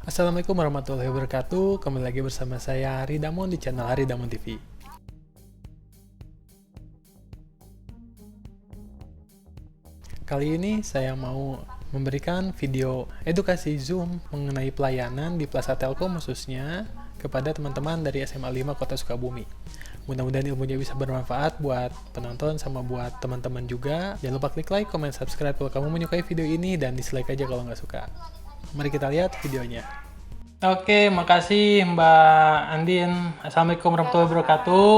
Assalamualaikum warahmatullahi wabarakatuh. Kembali lagi bersama saya Hari Damon di channel Hari Damon TV. Kali ini saya mau memberikan video edukasi Zoom mengenai pelayanan di Plaza Telkom khususnya kepada teman-teman dari SMA 5 Kota Sukabumi. Mudah-mudahan ilmunya bisa bermanfaat buat penonton sama buat teman-teman juga. Jangan lupa klik like, comment, subscribe kalau kamu menyukai video ini dan dislike aja kalau nggak suka. Mari kita lihat videonya. Oke, makasih Mbak Andin. Assalamualaikum warahmatullahi wabarakatuh.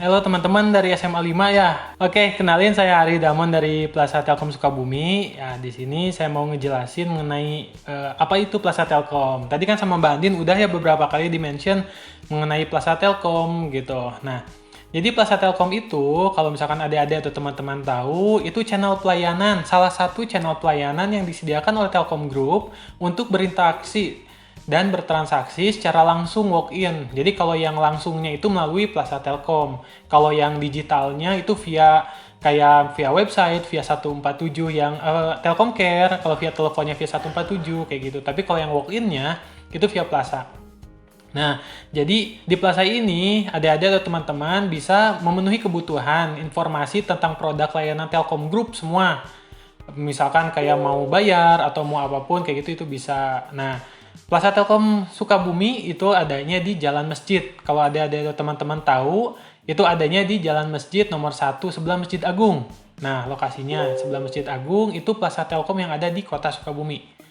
Halo teman-teman dari SMA 5 ya. Oke, kenalin saya Ari Damon dari Plaza Telkom Sukabumi. Ya, di sini saya mau ngejelasin mengenai apa itu Plaza Telkom. Tadi kan sama Mbak Andin udah ya beberapa kali di-mention mengenai Plaza Telkom gitu. Nah, jadi Plaza Telkom itu, kalau misalkan adik-adik atau teman-teman tahu, itu channel pelayanan, salah satu channel pelayanan yang disediakan oleh Telkom Group untuk berinteraksi dan bertransaksi secara langsung walk-in. Jadi kalau yang langsungnya itu melalui Plaza Telkom. Kalau yang digitalnya itu via website, via 147 yang Telkom Care, kalau via teleponnya via 147 kayak gitu. Tapi kalau yang walk-innya itu via Plaza. Nah, jadi di Plaza ini adik-adik atau teman-teman bisa memenuhi kebutuhan informasi tentang produk layanan Telkom Group semua. Misalkan kayak mau bayar atau mau apapun kayak gitu itu bisa. Nah, Plaza Telkom Sukabumi itu adanya di Jalan Masjid. Kalau ada teman-teman tahu, itu adanya di Jalan Masjid nomor 1 sebelah Masjid Agung. Nah, lokasinya sebelah Masjid Agung itu Plaza Telkom yang ada di Kota Sukabumi.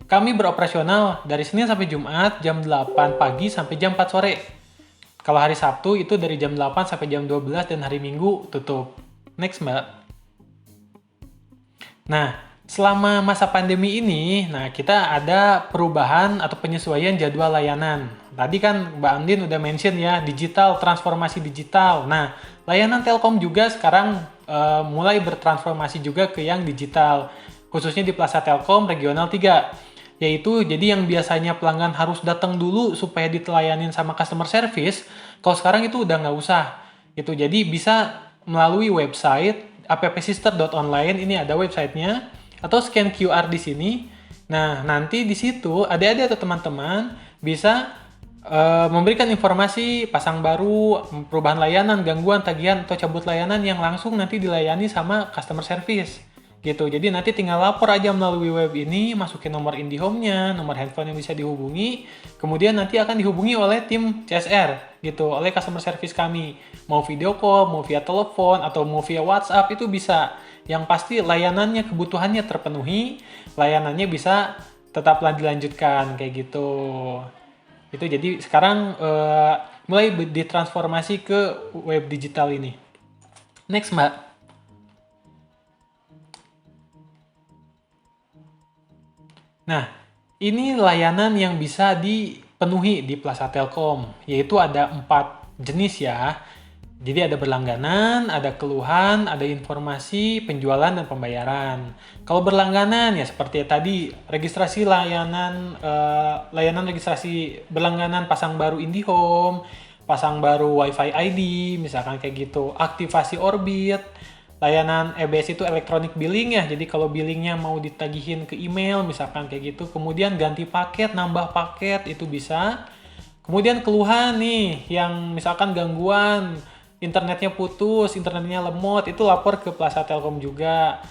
Kami beroperasional dari Senin sampai Jumat jam 8 pagi sampai jam 4 sore. Kalau hari Sabtu itu dari jam 8 sampai jam 12 dan hari Minggu tutup. Next, Mbak. Nah, selama masa pandemi ini, kita ada perubahan atau penyesuaian jadwal layanan. Tadi kan Mbak Andin udah mention ya, digital, transformasi digital. Nah, layanan Telkom juga sekarang mulai bertransformasi juga ke yang digital. Khususnya di Plaza Telkom Regional 3. Yaitu, jadi yang biasanya pelanggan harus datang dulu supaya ditelayanin sama customer service, kalau sekarang itu udah nggak usah. Gitu. Jadi bisa melalui website appsister.online, ini ada websitenya, atau scan QR di sini. Nah, nanti di situ adik-adik atau teman-teman bisa memberikan informasi pasang baru, perubahan layanan, gangguan, tagihan, atau cabut layanan yang langsung nanti dilayani sama customer service. Gitu. Jadi nanti tinggal lapor aja melalui web ini, masukin nomor IndiHome-nya, nomor handphone yang bisa dihubungi, kemudian nanti akan dihubungi oleh tim CSR, gitu, oleh customer service kami. Mau video call, mau via telepon, atau mau via WhatsApp itu bisa. Yang pasti layanannya, kebutuhannya terpenuhi, layanannya bisa tetap dilanjutkan kayak gitu. Itu jadi sekarang mulai ditransformasi ke web digital ini. Next, Mbak. Nah, ini layanan yang bisa dipenuhi di Plaza Telkom, yaitu ada 4 jenis ya. Jadi ada berlangganan, ada keluhan, ada informasi, penjualan, dan pembayaran. Kalau berlangganan ya seperti tadi, registrasi layanan registrasi berlangganan pasang baru IndiHome, pasang baru WiFi ID, misalkan kayak gitu, aktivasi Orbit, layanan EBS itu electronic billing ya, jadi kalau billingnya mau ditagihin ke email misalkan kayak gitu, kemudian ganti paket, nambah paket itu bisa. Kemudian keluhan nih, yang misalkan gangguan, internetnya putus, internetnya lemot, itu lapor ke Plaza Telkom juga.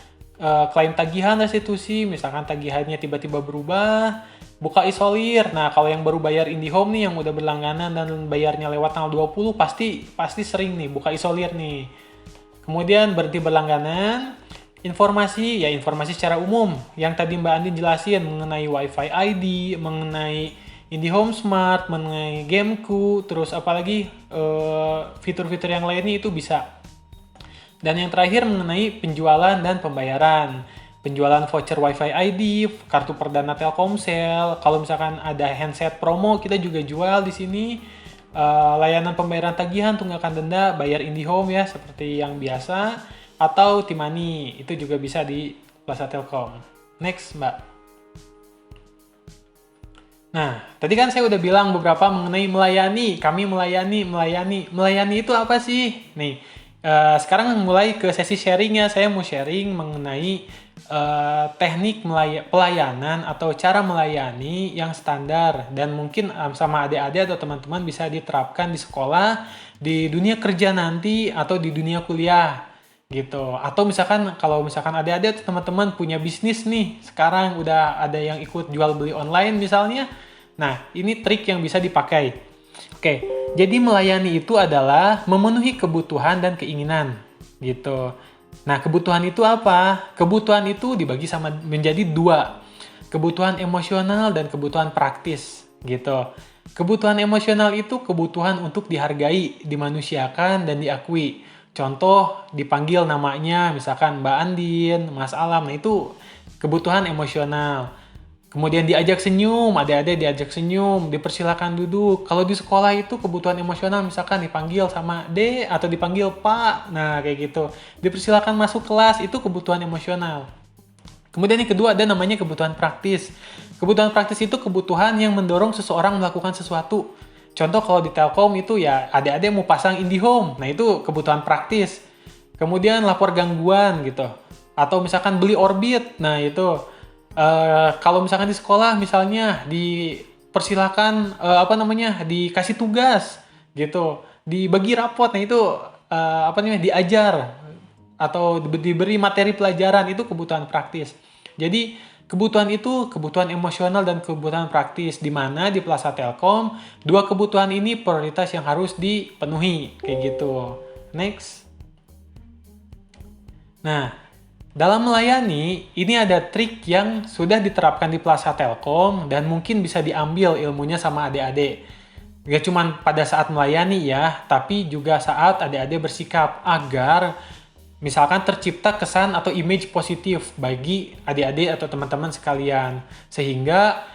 Klaim tagihan restitusi, misalkan tagihannya tiba-tiba berubah, buka isolir. Nah, kalau yang baru bayar IndiHome nih, yang udah berlangganan dan bayarnya lewat tanggal 20, pasti sering nih buka isolir nih. Kemudian berhenti berlangganan, informasi secara umum yang tadi Mbak Andin jelasin mengenai WiFi ID, mengenai IndiHome Smart, mengenai Gameku, terus apalagi fitur-fitur yang lainnya itu bisa. Dan yang terakhir mengenai penjualan dan pembayaran. Penjualan voucher WiFi ID, kartu perdana Telkomsel, kalau misalkan ada handset promo kita juga jual di sini. Layanan pembayaran tagihan, tunggakan denda, bayar IndiHome ya seperti yang biasa, atau T-Money itu juga bisa di Plaza Telkom. Next, Mbak. Nah, tadi kan saya udah bilang beberapa mengenai melayani. Kami melayani itu apa sih? Nih, sekarang mulai ke sesi sharingnya. Saya mau sharing mengenai teknik pelayanan atau cara melayani yang standar dan mungkin sama adik-adik atau teman-teman bisa diterapkan di sekolah, di dunia kerja nanti atau di dunia kuliah gitu. Atau misalkan kalau misalkan adik-adik atau teman-teman punya bisnis nih, sekarang udah ada yang ikut jual beli online misalnya. Nah, ini trik yang bisa dipakai. Oke, jadi melayani itu adalah memenuhi kebutuhan dan keinginan gitu. Nah, kebutuhan itu apa? Kebutuhan itu dibagi menjadi dua. Kebutuhan emosional dan kebutuhan praktis, gitu. Kebutuhan emosional itu kebutuhan untuk dihargai, dimanusiakan, dan diakui. Contoh, dipanggil namanya, misalkan Mbak Andin, Mas Alam, nah itu kebutuhan emosional. Kemudian diajak senyum, adik-adik diajak senyum, dipersilakan duduk. Kalau di sekolah itu kebutuhan emosional, misalkan dipanggil sama D atau dipanggil Pak, nah kayak gitu. Dipersilakan masuk kelas, itu kebutuhan emosional. Kemudian yang kedua ada namanya kebutuhan praktis. Kebutuhan praktis itu kebutuhan yang mendorong seseorang melakukan sesuatu. Contoh kalau di Telkom itu ya adik-adik mau pasang IndiHome, nah itu kebutuhan praktis. Kemudian lapor gangguan gitu. Atau misalkan beli Orbit, nah itu kalau misalkan di sekolah misalnya dipersilakan dikasih tugas gitu, dibagi rapot, nah itu diajar atau diberi materi pelajaran, itu kebutuhan praktis. Jadi kebutuhan itu kebutuhan emosional dan kebutuhan praktis, di mana di Plaza Telkom dua kebutuhan ini prioritas yang harus dipenuhi kayak gitu. Next. Nah, dalam melayani, ini ada trik yang sudah diterapkan di Plaza Telkom dan mungkin bisa diambil ilmunya sama adik-adik. Gak cuma pada saat melayani ya, tapi juga saat adik-adik bersikap agar misalkan tercipta kesan atau image positif bagi adik-adik atau teman-teman sekalian. Sehingga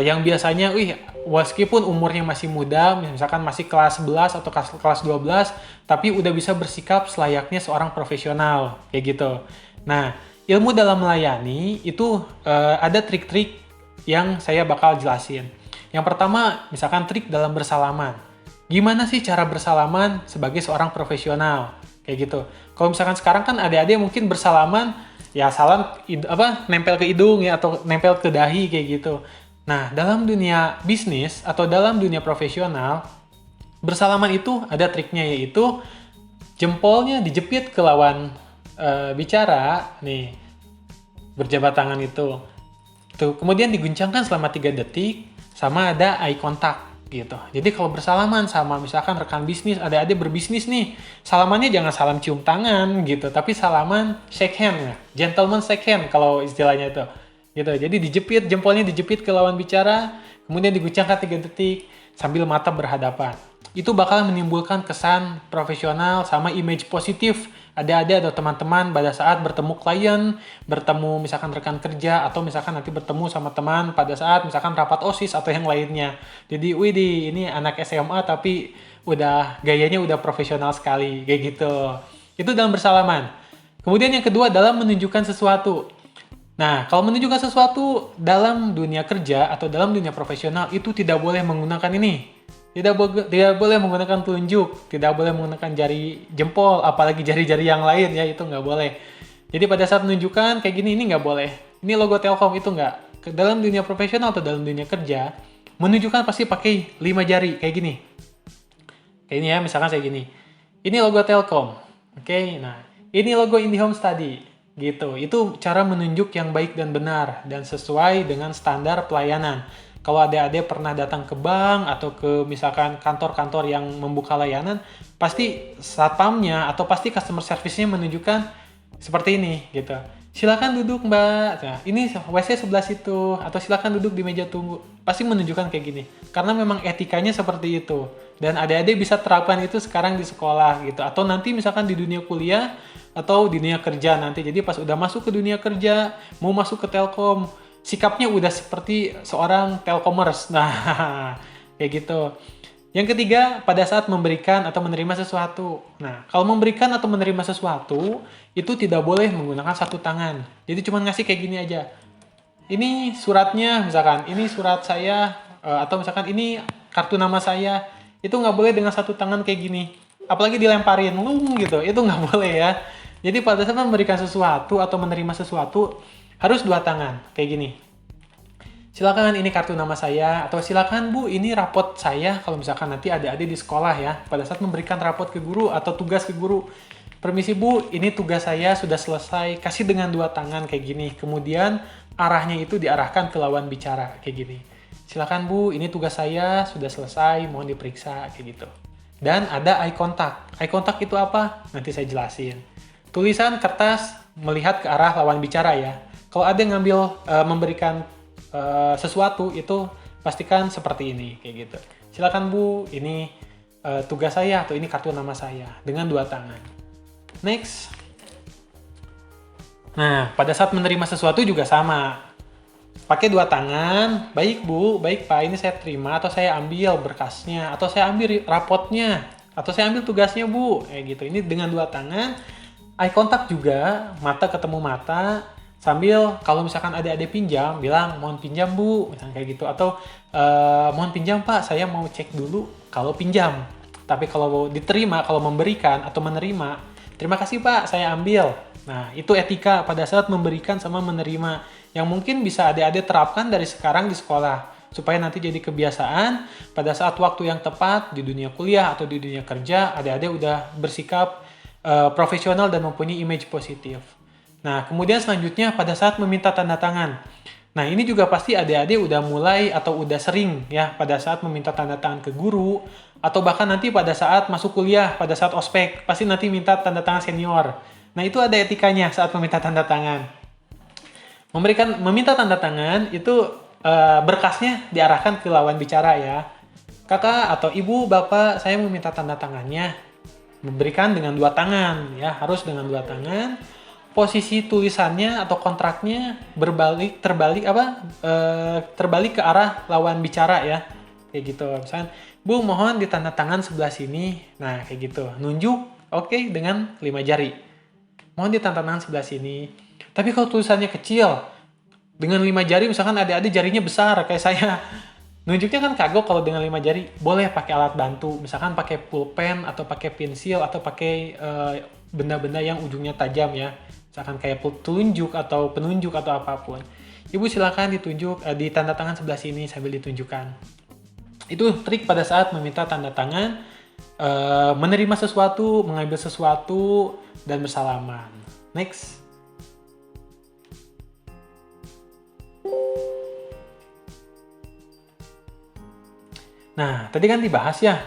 yang biasanya, meskipun umurnya masih muda, misalkan masih kelas 11 atau kelas 12, tapi udah bisa bersikap selayaknya seorang profesional, kayak gitu. Nah, ilmu dalam melayani itu ada trik-trik yang saya bakal jelasin. Yang pertama, misalkan trik dalam bersalaman. Gimana sih cara bersalaman sebagai seorang profesional? Kayak gitu. Kalau misalkan sekarang kan adik-adik mungkin bersalaman, ya salam nempel ke hidung ya atau nempel ke dahi kayak gitu. Nah, dalam dunia bisnis atau dalam dunia profesional, bersalaman itu ada triknya, yaitu jempolnya dijepit ke lawan bicara nih, berjabat tangan itu tuh, kemudian diguncangkan selama 3 detik, sama ada eye contact gitu. Jadi kalau bersalaman sama misalkan rekan bisnis, adik-adik berbisnis nih, salamannya jangan salam cium tangan gitu, tapi salaman shake hand ya, gentleman shake hand kalau istilahnya itu gitu. Jadi jempolnya dijepit ke lawan bicara, kemudian diguncangkan 3 detik sambil mata berhadapan. Itu bakal menimbulkan kesan profesional sama image positif adik-adik atau teman-teman pada saat bertemu klien, bertemu misalkan rekan kerja, atau misalkan nanti bertemu sama teman pada saat misalkan rapat OSIS atau yang lainnya. Jadi, widih, ini anak SMA tapi udah gayanya udah profesional sekali, kayak gitu. Itu dalam bersalaman. Kemudian yang kedua dalam menunjukkan sesuatu. Nah, kalau menunjukkan sesuatu dalam dunia kerja atau dalam dunia profesional itu tidak boleh menggunakan ini. Tidak boleh menggunakan telunjuk, tidak boleh menggunakan jari jempol, apalagi jari-jari yang lain ya, itu nggak boleh. Jadi pada saat menunjukkan kayak gini, ini nggak boleh. Ini logo Telkom, itu nggak. Dalam dunia profesional atau dalam dunia kerja, menunjukkan pasti pakai 5 jari, kayak gini. Kayak ini ya, misalkan saya gini. Ini logo Telkom, oke? Nah, ini logo IndiHome Study, gitu. Itu cara menunjuk yang baik dan benar, dan sesuai dengan standar pelayanan. Kalau adik-adik pernah datang ke bank atau ke misalkan kantor-kantor yang membuka layanan, pasti satpamnya atau pasti customer service-nya menunjukkan seperti ini gitu. Silakan duduk Mbak. Nah, ini WC sebelah situ, atau silakan duduk di meja tunggu. Pasti menunjukkan kayak gini. Karena memang etikanya seperti itu. Dan adik-adik bisa terapkan itu sekarang di sekolah gitu. Atau nanti misalkan di dunia kuliah atau di dunia kerja nanti. Jadi pas udah masuk ke dunia kerja, mau masuk ke Telkom, sikapnya udah seperti seorang telkomers. Nah, kayak gitu. Yang ketiga, pada saat memberikan atau menerima sesuatu. Nah, kalau memberikan atau menerima sesuatu, itu tidak boleh menggunakan satu tangan. Jadi cuma ngasih kayak gini aja. Ini suratnya, misalkan, ini surat saya, atau misalkan ini kartu nama saya. Itu nggak boleh dengan satu tangan kayak gini. Apalagi dilemparin, gitu. Itu nggak boleh ya. Jadi pada saat memberikan sesuatu atau menerima sesuatu harus dua tangan kayak gini. Silakan ini kartu nama saya, atau silakan Bu ini rapot saya kalau misalkan nanti adik-adik di sekolah ya, pada saat memberikan rapot ke guru atau tugas ke guru. Permisi Bu, ini tugas saya sudah selesai, kasih dengan dua tangan kayak gini. Kemudian arahnya itu diarahkan ke lawan bicara kayak gini. Silakan Bu, ini tugas saya sudah selesai, mohon diperiksa kayak gitu. Dan ada eye contact. Eye contact itu apa? Nanti saya jelasin. Tulisan kertas melihat ke arah lawan bicara ya. Kalau ada yang memberikan sesuatu itu pastikan seperti ini kayak gitu. Silakan Bu, ini tugas saya atau ini kartu nama saya dengan dua tangan. Next. Nah, pada saat menerima sesuatu juga sama. Pakai dua tangan, baik Bu, baik Pak, ini saya terima atau saya ambil berkasnya atau saya ambil rapotnya atau saya ambil tugasnya Bu, kayak gitu. Ini dengan dua tangan. Eye contact juga, mata ketemu mata. Sambil kalau misalkan adik-adik pinjam, bilang mohon pinjam Bu, misalnya kayak gitu. Atau mohon pinjam Pak, saya mau cek dulu kalau pinjam. Tapi kalau diterima, kalau memberikan atau menerima, terima kasih Pak, saya ambil. Nah, itu etika pada saat memberikan sama menerima. Yang mungkin bisa adik-adik terapkan dari sekarang di sekolah. Supaya nanti jadi kebiasaan, pada saat waktu yang tepat di dunia kuliah atau di dunia kerja, adik-adik udah bersikap profesional dan mempunyai image positif. Nah, kemudian selanjutnya pada saat meminta tanda tangan. Nah, ini juga pasti adik-adik udah mulai atau udah sering ya pada saat meminta tanda tangan ke guru atau bahkan nanti pada saat masuk kuliah, pada saat ospek, pasti nanti minta tanda tangan senior. Nah, itu ada etikanya saat meminta tanda tangan. Meminta tanda tangan itu berkasnya diarahkan ke lawan bicara ya. Kakak atau ibu, bapak, saya meminta tanda tangannya. Memberikan dengan dua tangan ya, harus dengan dua tangan. Posisi tulisannya atau kontraknya terbalik ke arah lawan bicara ya, kayak gitu. Misalnya, Bu mohon ditanda tangan sebelah sini, nah kayak gitu. Nunjuk, oke, dengan 5 jari. Mohon ditanda tangan sebelah sini. Tapi kalau tulisannya kecil, dengan 5 jari, misalkan adik-adik jarinya besar kayak saya, nunjuknya kan kagok kalau dengan 5 jari. Boleh pakai alat bantu, misalkan pakai pulpen atau pakai pensil atau pakai benda-benda yang ujungnya tajam ya. Misalkan kayak telunjuk atau penunjuk atau apapun. Ibu silakan ditunjuk, ditanda tangan sebelah sini sambil ditunjukkan. Itu trik pada saat meminta tanda tangan, menerima sesuatu, mengambil sesuatu, dan bersalaman. Next. Nah, tadi kan dibahas ya,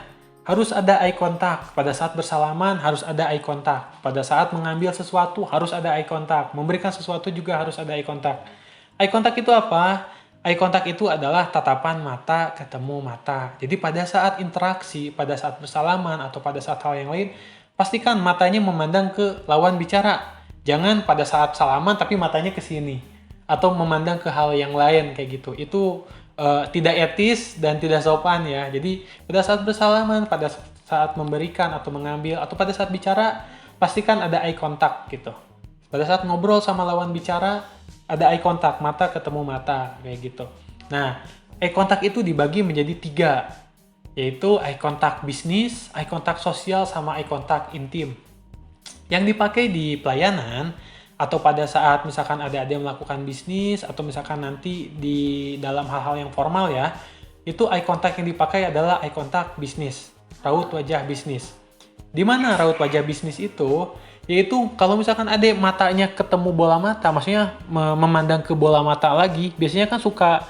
harus ada eye contact. Pada saat bersalaman harus ada eye contact. Pada saat mengambil sesuatu harus ada eye contact. Memberikan sesuatu juga harus ada eye contact. Eye contact itu apa? Eye contact itu adalah tatapan mata ketemu mata. Jadi pada saat interaksi, pada saat bersalaman atau pada saat hal yang lain, pastikan matanya memandang ke lawan bicara. Jangan pada saat salaman tapi matanya ke sini. Atau memandang ke hal yang lain kayak gitu. Itu tidak etis dan tidak sopan ya. Jadi pada saat bersalaman, pada saat memberikan atau mengambil, atau pada saat bicara, pastikan ada eye contact gitu. Pada saat ngobrol sama lawan bicara, ada eye contact, mata ketemu mata kayak gitu. Nah, eye contact itu dibagi menjadi 3, yaitu eye contact bisnis, eye contact sosial, sama eye contact intim. Yang dipakai di pelayanan atau pada saat misalkan ada melakukan bisnis atau misalkan nanti di dalam hal-hal yang formal ya, itu eye contact yang dipakai adalah eye contact bisnis, raut wajah bisnis. Di mana raut wajah bisnis itu? Yaitu kalau misalkan ada matanya ketemu bola mata, maksudnya memandang ke bola mata lagi, biasanya kan suka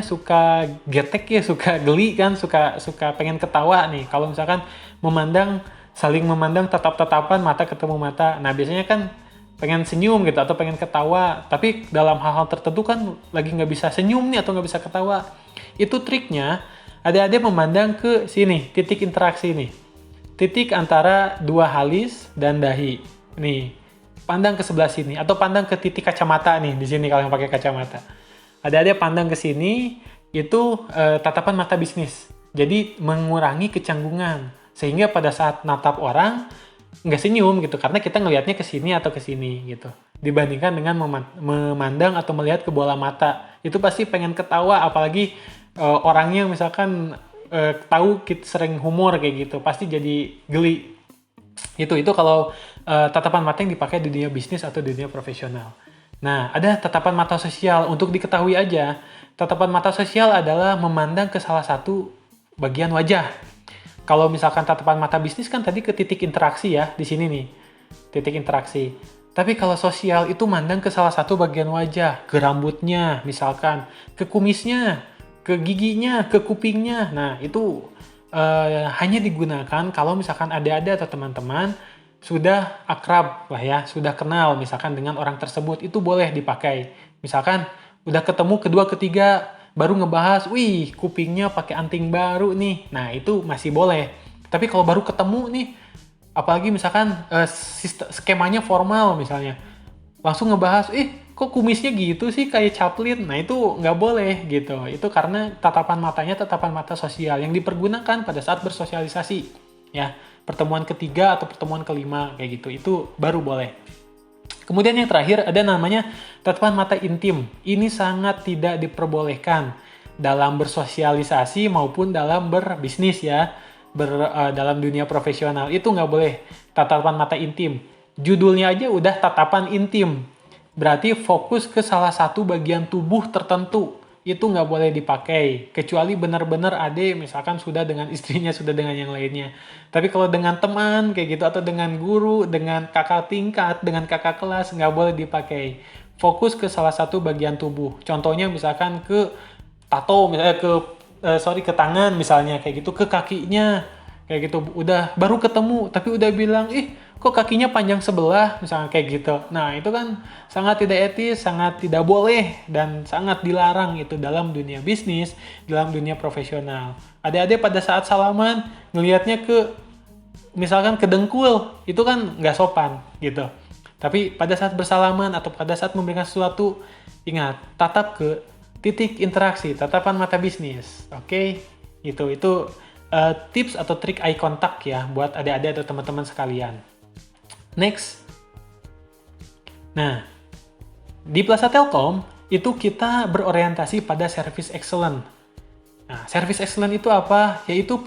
suka getek ya, suka geli kan, suka pengen ketawa nih. Kalau misalkan saling memandang tatap-tatapan mata ketemu mata. Nah, biasanya kan pengen senyum gitu atau pengen ketawa. Tapi dalam hal-hal tertentu kan lagi nggak bisa senyum nih atau nggak bisa ketawa. Itu triknya, adik-adik memandang ke sini, titik interaksi nih. Titik antara dua alis dan dahi. Nih, pandang ke sebelah sini. Atau pandang ke titik kacamata nih, di sini kalau yang pakai kacamata. Adik-adik pandang ke sini, itu tatapan mata bisnis. Jadi mengurangi kecanggungan. Sehingga pada saat natap orang nggak senyum gitu, karena kita ngelihatnya ke sini atau ke sini gitu. Dibandingkan dengan memandang atau melihat ke bola mata, itu pasti pengen ketawa, apalagi orangnya misalkan tahu kita sering humor kayak gitu, pasti jadi geli. Itu kalau tatapan mata yang dipakai di dunia bisnis atau di dunia profesional. Nah, ada tatapan mata sosial. Untuk diketahui aja, tatapan mata sosial adalah memandang ke salah satu bagian wajah. Kalau misalkan tatapan mata bisnis kan tadi ke titik interaksi ya, di sini nih, titik interaksi. Tapi kalau sosial itu mandang ke salah satu bagian wajah, ke rambutnya misalkan, ke kumisnya, ke giginya, ke kupingnya. Nah, itu hanya digunakan kalau misalkan ada atau teman-teman sudah akrab lah ya, sudah kenal misalkan dengan orang tersebut, itu boleh dipakai. Misalkan udah ketemu kedua ketiga baru ngebahas, wih kupingnya pakai anting baru nih. Nah, itu masih boleh. Tapi kalau baru ketemu nih, apalagi misalkan skemanya formal misalnya, langsung ngebahas, kok kumisnya gitu sih kayak Chaplin. Nah, itu nggak boleh gitu. Itu karena tatapan matanya tatapan mata sosial yang dipergunakan pada saat bersosialisasi. Ya, pertemuan ketiga atau pertemuan kelima kayak gitu. Itu baru boleh. Kemudian yang terakhir ada namanya tatapan mata intim. Ini sangat tidak diperbolehkan dalam bersosialisasi maupun dalam berbisnis ya. Dalam dunia profesional itu nggak boleh tatapan mata intim. Judulnya aja udah tatapan intim. Berarti fokus ke salah satu bagian tubuh tertentu. Itu nggak boleh dipakai. Kecuali benar-benar ade misalkan sudah dengan istrinya, sudah dengan yang lainnya. Tapi kalau dengan teman kayak gitu, atau dengan guru, dengan kakak tingkat, dengan kakak kelas, nggak boleh dipakai. Fokus ke salah satu bagian tubuh. Contohnya misalkan ke tato, misalnya ke tangan misalnya kayak gitu, ke kakinya kayak gitu, udah baru ketemu tapi udah bilang kok kakinya panjang sebelah misalnya kayak gitu. Nah, itu kan sangat tidak etis, sangat tidak boleh, dan sangat dilarang itu dalam dunia bisnis, dalam dunia profesional. Adik-adik pada saat salaman ngelihatnya ke misalkan ke dengkul, itu kan nggak sopan gitu. Tapi pada saat bersalaman atau pada saat memberikan sesuatu, ingat, tatap ke titik interaksi, tatapan mata bisnis. Oke? Itu tips atau trik eye contact ya buat adik-adik atau teman-teman sekalian. Next. Nah, di Plaza Telkom itu kita berorientasi pada service excellent. Nah, service excellent itu apa? Yaitu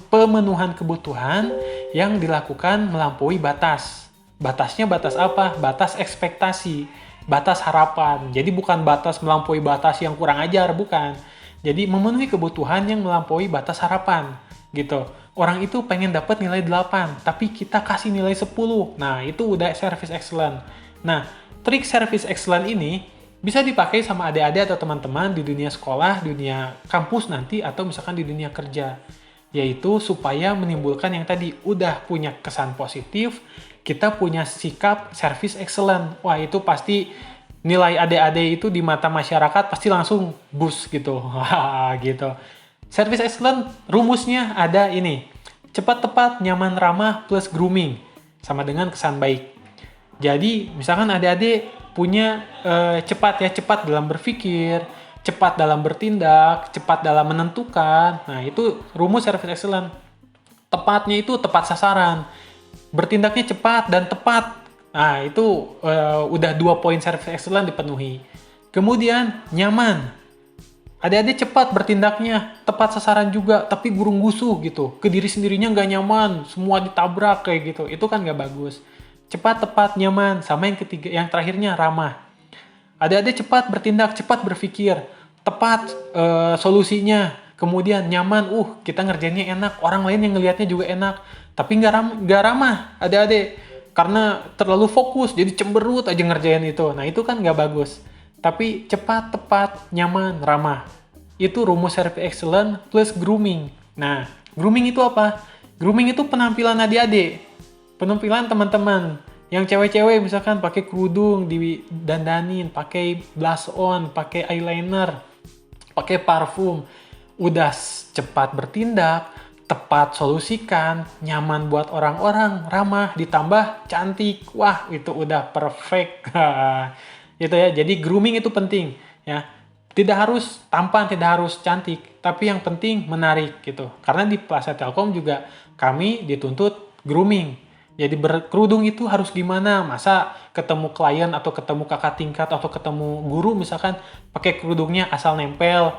pemenuhan kebutuhan yang dilakukan melampaui batas. Batasnya batas apa? Batas ekspektasi, batas harapan. Jadi bukan batas melampaui batas yang kurang ajar, bukan. Jadi memenuhi kebutuhan yang melampaui batas harapan, gitu. Orang itu pengen dapat nilai 8, tapi kita kasih nilai 10. Nah, itu udah service excellent. Nah, trik service excellent ini bisa dipakai sama adik-adik atau teman-teman di dunia sekolah, dunia kampus nanti, atau misalkan di dunia kerja. Yaitu supaya menimbulkan yang tadi, udah punya kesan positif, kita punya sikap service excellent. Wah, itu pasti nilai adik-adik itu di mata masyarakat pasti langsung boost gitu. Gitu. Service excellent rumusnya ada ini. Cepat, tepat, nyaman, ramah, plus grooming. Sama dengan kesan baik. Jadi, misalkan adik-adik punya cepat dalam berpikir, cepat dalam bertindak, cepat dalam menentukan. Nah, itu rumus service excellent. Tepatnya itu tepat sasaran. Bertindaknya cepat dan tepat. Nah, itu udah 2 poin service excellent dipenuhi. Kemudian, nyaman. Adik-adik cepat bertindaknya, tepat sasaran juga, tapi gurung gusuh gitu. Ke diri sendirinya nggak nyaman, semua ditabrak kayak gitu. Itu kan nggak bagus. Cepat, tepat, nyaman. Sama yang ketiga, yang terakhirnya ramah. Adik-adik cepat bertindak, cepat berpikir, tepat solusinya. Kemudian nyaman, kita ngerjainnya enak, orang lain yang ngelihatnya juga enak. Tapi nggak ramah adik-adik. Karena terlalu fokus, jadi cemberut aja ngerjain itu. Nah, itu kan nggak bagus. Tapi cepat, tepat, nyaman, ramah. Itu rumus service excellent plus grooming. Nah, grooming itu apa? Grooming itu penampilan adik-adik. Penampilan teman-teman. Yang cewek-cewek misalkan pakai kerudung, didandanin, pakai blush on, pakai eyeliner, pakai parfum. Udah cepat bertindak, tepat solusikan, nyaman buat orang-orang, ramah, ditambah cantik. Wah, itu udah perfect. Gitu ya. Jadi grooming itu penting ya. Tidak harus tampan, tidak harus cantik, tapi yang penting menarik gitu. Karena di Plaza Telkom juga kami dituntut grooming. Jadi berkerudung itu harus gimana? Masa ketemu klien atau ketemu kakak tingkat atau ketemu guru misalkan pakai kerudungnya asal nempel.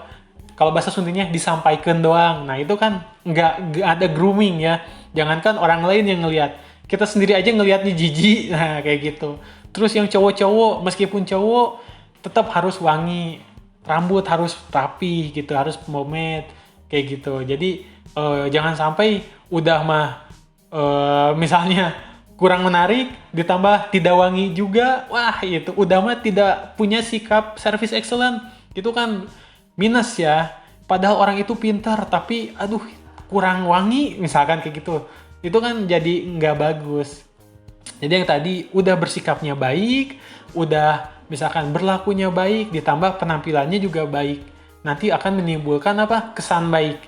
Kalau bahasa Sundanya disampaikan doang. Nah, itu kan nggak ada grooming ya. Jangankan orang lain yang ngelihat, kita sendiri aja ngelihatnya jijik. Nah, kayak gitu. Terus yang cowok-cowok, meskipun cowok, tetap harus wangi. Rambut harus rapi gitu, harus pomade, kayak gitu. Jadi, jangan sampai udah mah, misalnya kurang menarik, ditambah tidak wangi juga. Wah, itu udah mah tidak punya sikap service excellent. Itu kan minus ya. Padahal orang itu pintar, tapi aduh kurang wangi misalkan kayak gitu. Itu kan jadi nggak bagus. Jadi yang tadi udah bersikapnya baik, udah misalkan berlakunya baik, ditambah penampilannya juga baik. Nanti akan menimbulkan apa? Kesan baik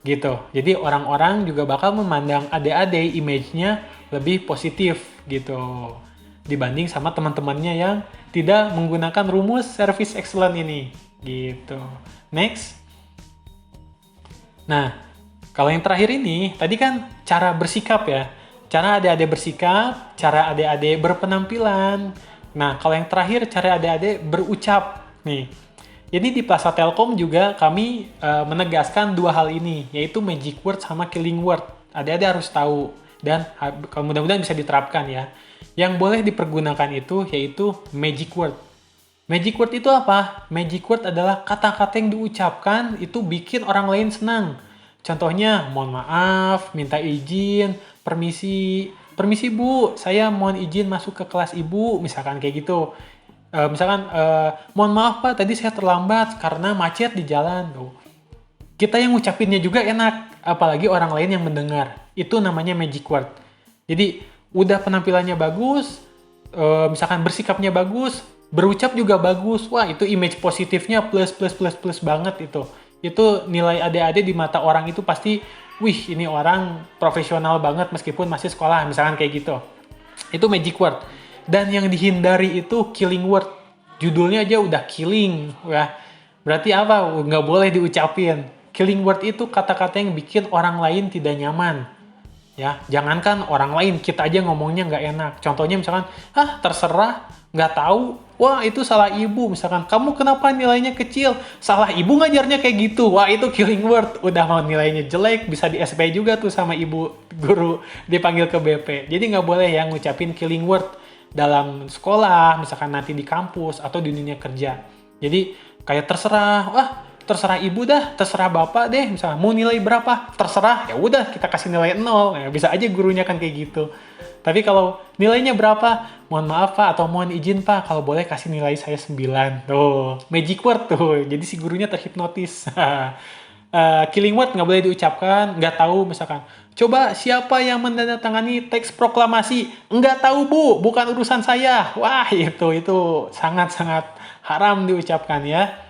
gitu. Jadi orang-orang juga bakal memandang adik-adik image-nya lebih positif gitu. Dibanding sama teman-temannya yang tidak menggunakan rumus service excellent ini gitu. Next. Nah, kalau yang terakhir ini, tadi kan cara bersikap ya. Cara adik-adik bersikap, cara adik-adik berpenampilan. Nah, kalau yang terakhir, cara adik-adik berucap. Nih, jadi di Plaza Telkom juga kami menegaskan dua hal ini, yaitu magic word sama killing word. Adik-adik harus tahu, dan mudah-mudahan bisa diterapkan ya. Yang boleh dipergunakan itu, yaitu magic word. Magic word itu apa? Magic word adalah kata-kata yang diucapkan itu bikin orang lain senang. Contohnya, mohon maaf, minta izin, permisi, permisi bu, saya mohon izin masuk ke kelas ibu, misalkan kayak gitu. Mohon maaf pak, tadi saya terlambat karena macet di jalan. Kita yang ngucapinnya juga enak, apalagi orang lain yang mendengar. Itu namanya magic word. Jadi, udah penampilannya bagus, misalkan bersikapnya bagus, berucap juga bagus. Wah, itu image positifnya plus banget itu. Itu nilai adik-adik di mata orang itu pasti, wih, ini orang profesional banget meskipun masih sekolah, misalkan kayak gitu. Itu magic word. Dan yang dihindari itu killing word. Judulnya aja udah killing, ya. Berarti apa? Nggak boleh diucapin. Killing word itu kata-kata yang bikin orang lain tidak nyaman. Ya, jangankan orang lain, kita aja ngomongnya nggak enak. Contohnya misalkan, terserah, nggak tahu, wah itu salah ibu. Misalkan, kamu kenapa nilainya kecil? Salah ibu ngajarnya kayak gitu. Wah itu killing word, udah mau nilainya jelek, bisa di SP juga tuh sama ibu guru, dipanggil ke BP. Jadi nggak boleh ya ngucapin killing word dalam sekolah, misalkan nanti di kampus atau di dunia kerja. Jadi kayak terserah ibu dah, terserah bapak deh, misalnya mau nilai berapa, terserah, ya udah kita kasih nilai 0, ya, bisa aja gurunya kan kayak gitu. Tapi kalau nilainya berapa, mohon maaf pak, atau mohon izin pak, kalau boleh kasih nilai saya 9, tuh, magic word tuh, jadi si gurunya terhipnotis. Killing word nggak boleh diucapkan, nggak tahu misalkan, coba siapa yang menandatangani teks proklamasi, nggak tahu bu, bukan urusan saya, wah itu sangat-sangat haram diucapkan ya.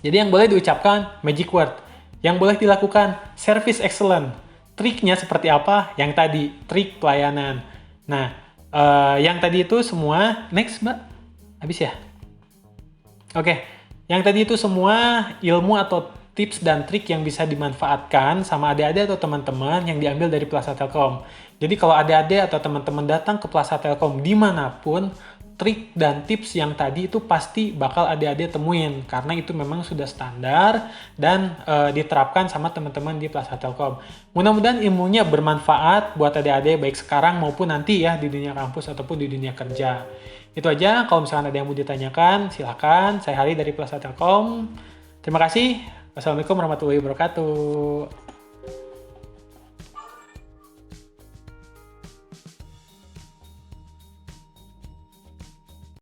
Jadi yang boleh diucapkan magic word. Yang boleh dilakukan service excellent. Triknya seperti apa? Yang tadi, trik pelayanan. Nah, yang tadi itu semua, next mbak, habis ya? Oke, yang tadi itu semua ilmu atau tips dan trik yang bisa dimanfaatkan sama adik-adik atau teman-teman yang diambil dari Plaza Telkom. Jadi kalau adik-adik atau teman-teman datang ke Plaza Telkom dimanapun, trik dan tips yang tadi itu pasti bakal adik-adik temuin karena itu memang sudah standar dan diterapkan sama teman-teman di Plaza Telkom. Mudah-mudahan ilmunya bermanfaat buat adik-adik baik sekarang maupun nanti ya di dunia kampus ataupun di dunia kerja. Itu aja, kalau misalkan ada yang mau ditanyakan silakan. Saya Hari dari Plaza Telkom. Terima kasih. Wassalamualaikum warahmatullahi wabarakatuh.